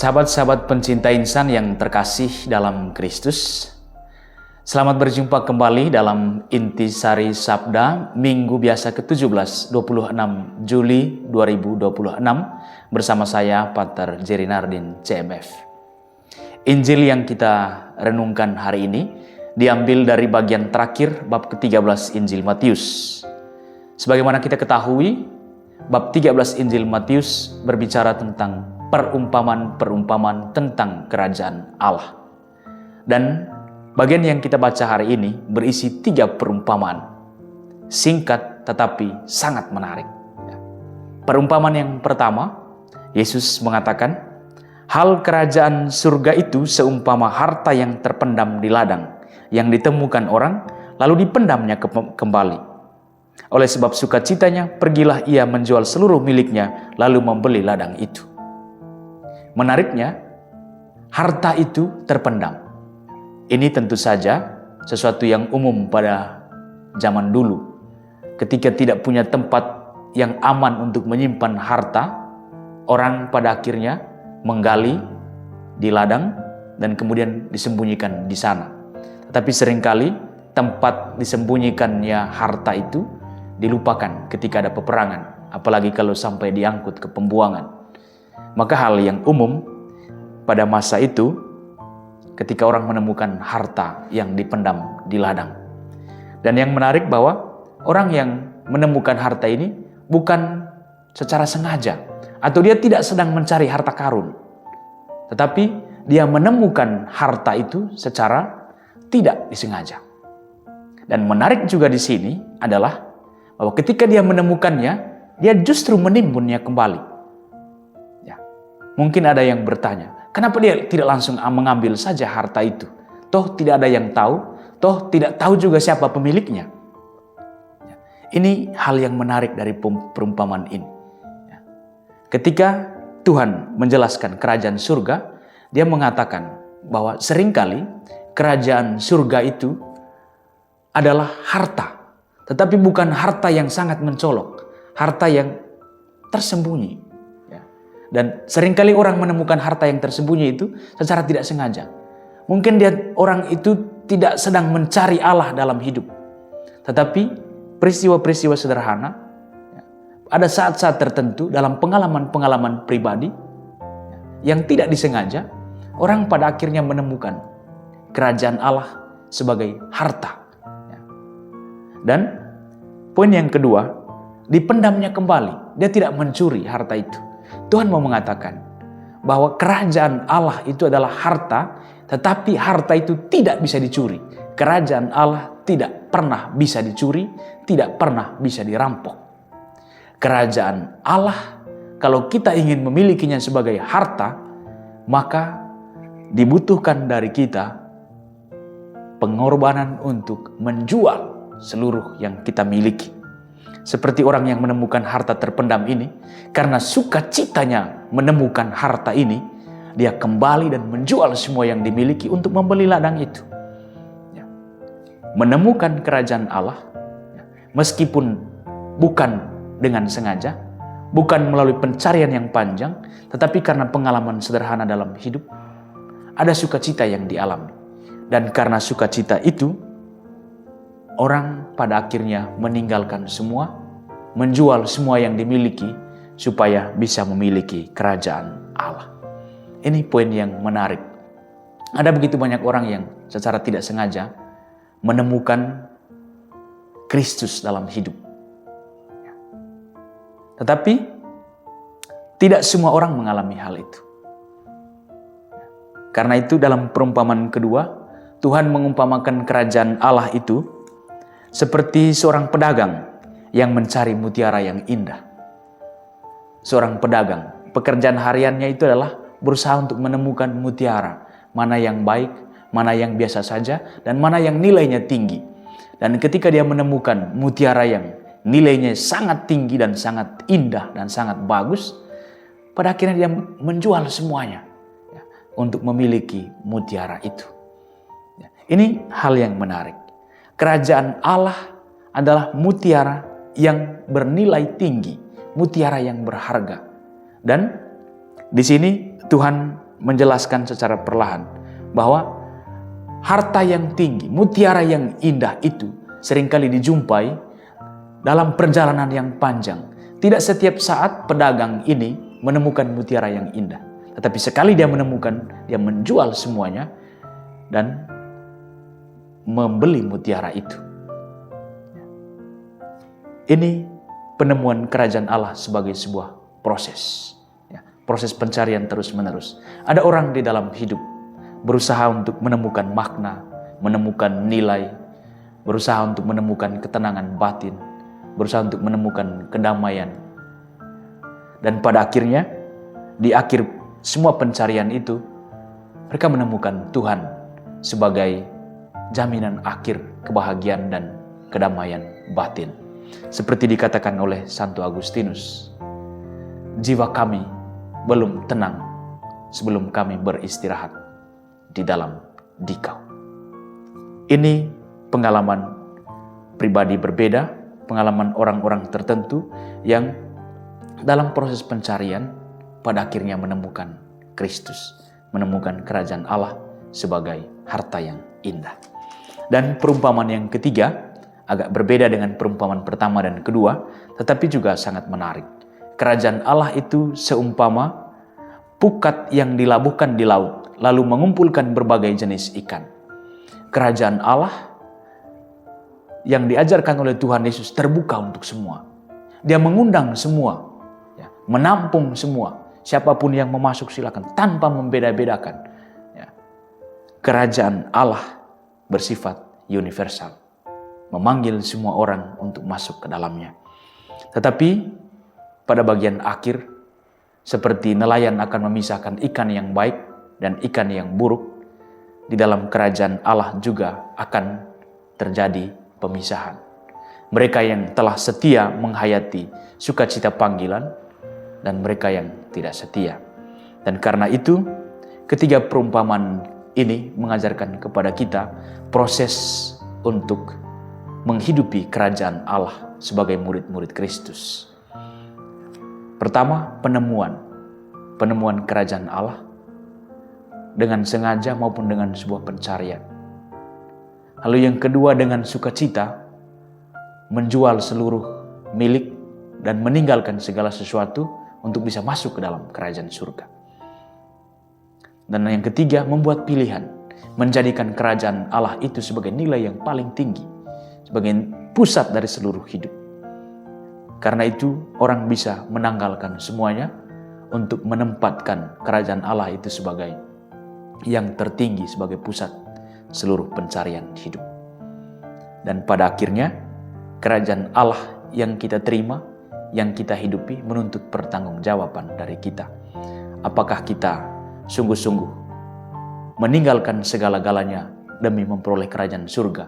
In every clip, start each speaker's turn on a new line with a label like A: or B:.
A: Sahabat-sahabat pencinta insan yang terkasih dalam Kristus, selamat berjumpa kembali dalam Intisari Sabda Minggu Biasa ke-17, 26 Juli 2026 bersama saya, Pater Jerry Nardin, CMF. Injil yang kita renungkan hari ini diambil dari bagian terakhir bab ke-13 Injil Matius. Sebagaimana kita ketahui, bab 13 Injil Matius berbicara tentang perumpamaan-perumpamaan tentang kerajaan Allah. Dan bagian yang kita baca hari ini berisi 3 perumpamaan. Singkat tetapi sangat menarik. Perumpamaan yang pertama, Yesus mengatakan, hal kerajaan surga itu seumpama harta yang terpendam di ladang, yang ditemukan orang, lalu dipendamnya kembali. Oleh sebab sukacitanya, pergilah ia menjual seluruh miliknya, lalu membeli ladang itu. Menariknya, harta itu terpendam. Ini tentu saja sesuatu yang umum pada zaman dulu. Ketika tidak punya tempat yang aman untuk menyimpan harta, orang pada akhirnya menggali di ladang dan kemudian disembunyikan di sana. Tetapi seringkali tempat disembunyikannya harta itu dilupakan ketika ada peperangan, apalagi kalau sampai diangkut ke pembuangan. Maka hal yang umum pada masa itu ketika orang menemukan harta yang dipendam di ladang. Dan yang menarik bahwa orang yang menemukan harta ini bukan secara sengaja atau dia tidak sedang mencari harta karun. Tetapi dia menemukan harta itu secara tidak disengaja. Dan menarik juga di sini adalah bahwa ketika dia menemukannya, dia justru menimbunnya kembali. Mungkin ada yang bertanya, kenapa dia tidak langsung mengambil saja harta itu? Toh tidak ada yang tahu, toh tidak tahu juga siapa pemiliknya. Ini hal yang menarik dari perumpamaan ini. Ketika Tuhan menjelaskan kerajaan surga, dia mengatakan bahwa seringkali kerajaan surga itu adalah harta. Tetapi bukan harta yang sangat mencolok, harta yang tersembunyi. Dan seringkali orang menemukan harta yang tersembunyi itu secara tidak sengaja. Mungkin orang itu tidak sedang mencari Allah dalam hidup. Tetapi peristiwa-peristiwa sederhana, ada saat-saat tertentu dalam pengalaman-pengalaman pribadi yang tidak disengaja, orang pada akhirnya menemukan kerajaan Allah sebagai harta. Dan poin yang kedua, dipendamnya kembali. Dia tidak mencuri harta itu. Tuhan mau mengatakan bahwa kerajaan Allah itu adalah harta, tetapi harta itu tidak bisa dicuri. Kerajaan Allah tidak pernah bisa dicuri, tidak pernah bisa dirampok. Kerajaan Allah, kalau kita ingin memilikinya sebagai harta, maka dibutuhkan dari kita pengorbanan untuk menjual seluruh yang kita miliki. Seperti orang yang menemukan harta terpendam ini, karena sukacitanya menemukan harta ini, dia kembali dan menjual semua yang dimiliki untuk membeli ladang itu. Menemukan kerajaan Allah, meskipun bukan dengan sengaja, bukan melalui pencarian yang panjang, tetapi karena pengalaman sederhana dalam hidup, ada sukacita yang dialami. Dan karena sukacita itu, orang pada akhirnya meninggalkan semua, menjual semua yang dimiliki supaya bisa memiliki kerajaan Allah. Ini poin yang menarik. Ada begitu banyak orang yang secara tidak sengaja menemukan Kristus dalam hidup. Tetapi tidak semua orang mengalami hal itu. Karena itu dalam perumpamaan kedua, Tuhan mengumpamakan kerajaan Allah itu seperti seorang pedagang yang mencari mutiara yang indah. Seorang pedagang, pekerjaan hariannya itu adalah berusaha untuk menemukan mutiara. Mana yang baik, mana yang biasa saja, dan mana yang nilainya tinggi. Dan ketika dia menemukan mutiara yang nilainya sangat tinggi dan sangat indah dan sangat bagus, pada akhirnya dia menjual semuanya untuk memiliki mutiara itu. Ini hal yang menarik. Kerajaan Allah adalah mutiara yang bernilai tinggi, mutiara yang berharga. Dan di sini Tuhan menjelaskan secara perlahan bahwa harta yang tinggi, mutiara yang indah itu seringkali dijumpai dalam perjalanan yang panjang. Tidak setiap saat pedagang ini menemukan mutiara yang indah. Tetapi sekali dia menemukan, dia menjual semuanya dan membeli mutiara itu. Ini penemuan kerajaan Allah sebagai sebuah proses. Proses pencarian terus-menerus. Ada orang di dalam hidup berusaha untuk menemukan makna, menemukan nilai, berusaha untuk menemukan ketenangan batin, berusaha untuk menemukan kedamaian. Dan pada akhirnya, di akhir semua pencarian itu, mereka menemukan Tuhan sebagai jaminan akhir kebahagiaan dan kedamaian batin. Seperti dikatakan oleh Santo Agustinus, jiwa kami belum tenang sebelum kami beristirahat di dalam Dikau. Ini pengalaman pribadi berbeda, pengalaman orang-orang tertentu yang dalam proses pencarian pada akhirnya menemukan Kristus, menemukan kerajaan Allah sebagai harta yang indah. Dan perumpamaan yang ketiga agak berbeda dengan perumpamaan pertama dan kedua, tetapi juga sangat menarik. Kerajaan Allah itu seumpama pukat yang dilabuhkan di laut, lalu mengumpulkan berbagai jenis ikan. Kerajaan Allah yang diajarkan oleh Tuhan Yesus terbuka untuk semua. Dia mengundang semua, menampung semua. Siapapun yang mau masuk silakan, tanpa membeda-bedakan. Kerajaan Allah bersifat universal, memanggil semua orang untuk masuk ke dalamnya. Tetapi pada bagian akhir, seperti nelayan akan memisahkan ikan yang baik dan ikan yang buruk, di dalam kerajaan Allah juga akan terjadi pemisahan. Mereka yang telah setia menghayati sukacita panggilan dan mereka yang tidak setia. Dan karena itu, ketiga perumpamaan ini mengajarkan kepada kita proses untuk menghidupi kerajaan Allah sebagai murid-murid Kristus. Pertama, penemuan kerajaan Allah dengan sengaja maupun dengan sebuah pencarian. Lalu yang kedua, dengan sukacita menjual seluruh milik dan meninggalkan segala sesuatu untuk bisa masuk ke dalam kerajaan surga. Dan yang ketiga, membuat pilihan, menjadikan kerajaan Allah itu sebagai nilai yang paling tinggi, sebagai pusat dari seluruh hidup. Karena itu orang bisa menanggalkan semuanya untuk menempatkan kerajaan Allah itu sebagai yang tertinggi, sebagai pusat seluruh pencarian hidup. Dan pada akhirnya kerajaan Allah yang kita terima, yang kita hidupi menuntut pertanggungjawaban dari kita. Apakah kita sungguh-sungguh meninggalkan segala-galanya demi memperoleh kerajaan surga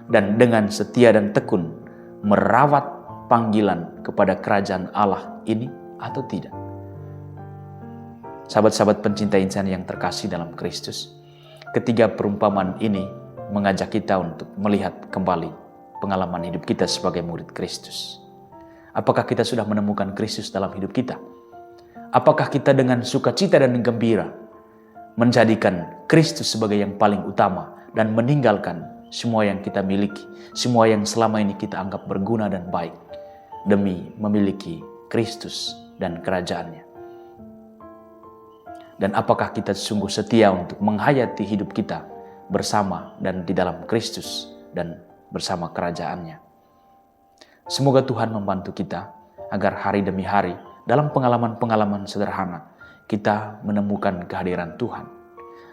A: dan dengan setia dan tekun merawat panggilan kepada kerajaan Allah ini atau tidak? Sahabat-sahabat pencinta insan yang terkasih dalam Kristus, ketiga perumpamaan ini mengajak kita untuk melihat kembali pengalaman hidup kita sebagai murid Kristus. Apakah kita sudah menemukan Kristus dalam hidup kita? Apakah kita dengan sukacita dan gembira menjadikan Kristus sebagai yang paling utama dan meninggalkan semua yang kita miliki, semua yang selama ini kita anggap berguna dan baik demi memiliki Kristus dan kerajaannya? Dan apakah kita sungguh setia untuk menghayati hidup kita bersama dan di dalam Kristus dan bersama kerajaannya? Semoga Tuhan membantu kita agar hari demi hari dalam pengalaman-pengalaman sederhana kita menemukan kehadiran Tuhan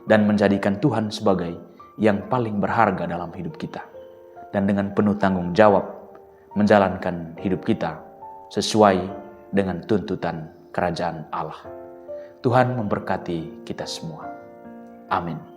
A: dan menjadikan Tuhan sebagai yang paling berharga dalam hidup kita. Dan dengan penuh tanggung jawab menjalankan hidup kita sesuai dengan tuntutan kerajaan Allah. Tuhan memberkati kita semua. Amin.